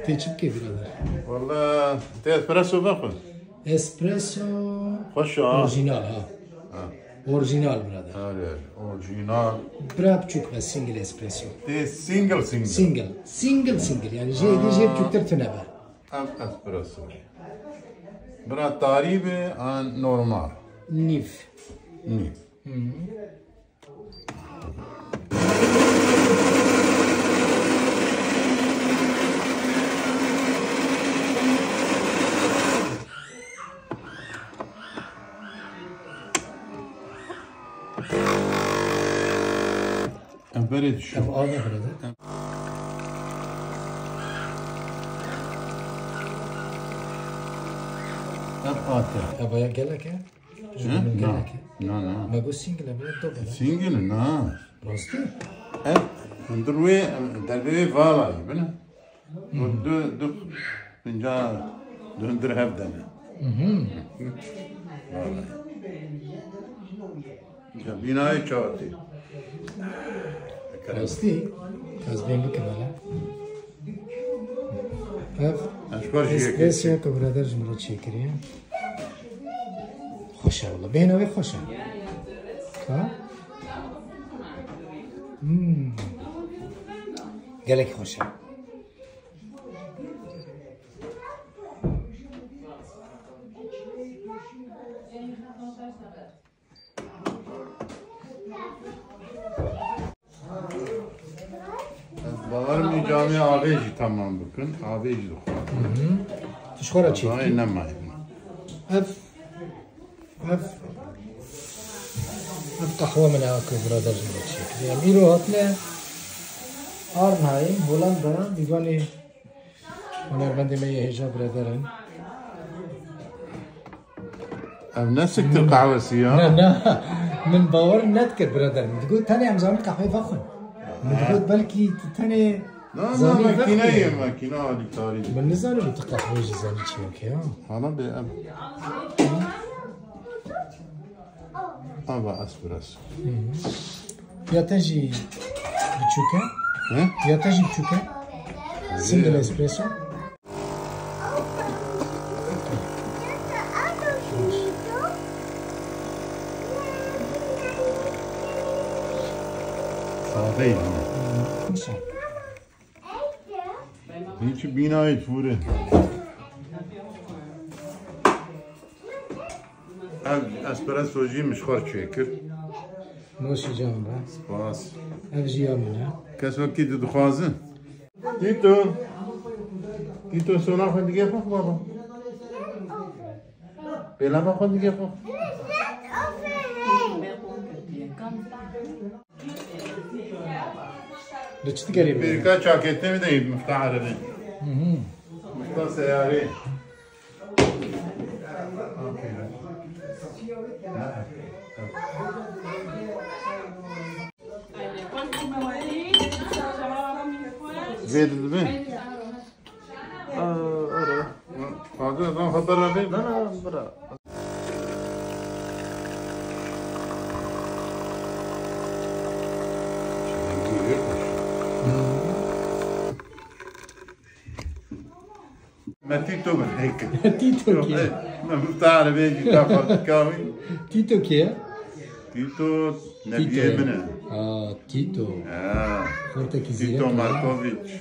تشبكي برادر والله تي اسبريسو باخذ اسبريسو خش اورجينال اورجينال برادر اورجينال برابتشوك بس سنجل اسبريسو تي سينجل سنجل يعني جيب تكتر تنبه اسبريسو برا تقريبا عن نورمال نيف بريد شو طب هذا برادر ابغى قالك لا ما قول سنجل ابغى دوبل سينجل الناس راستي ندروي فالا يبنا دو فنجان دندر هبدنا بناي شاطي راستي كازبين بكمله اشكر شيء اسپرسو که برادر جمرات شکریه خوشه والله بینوی خوشه ها قالك خوشه باورم جامعه آبیجی تمام بکن آبیجی دخواه تشخورا چی؟ آه نمایی اف قهوه من اكو برادر جمرات شكري اميرو هاتنا ارنهايم هولندا بيقولي هنرمندي مية هجا برادرن نفسك القهوة سيارة؟ لا من باور نذكر برادر تقول تاني عم زعمل قهوه فخن تقول بلكي تاني لا ماكينة هذه تاريخ بالنسبة له بتقهوه جزاني شيء اوكي أنا بأب أبا اسبريسو يا تجي بتشوكا يا تجي بتشوكا سنجل اسبريسو صافي هيك بيناي تفوره اسبريسو جي مش خور شكر نوشي جامبا سباس افجي يومنا كاس وقت دخوازن تيتو سونا خد دیگه فوق بابا بلا با خد دیگه فوق ليش تقريبا بيركا شاكيتة مدين مفتاح عربي مفتاح سياري زيد البن هذا خطر ربي لا برا ما تيتو من هيك تيتو كيا مفتاح عربي كافر كاوي تيتو كيا تيتو نبيه منه تيتو تيتو ماركوفيتش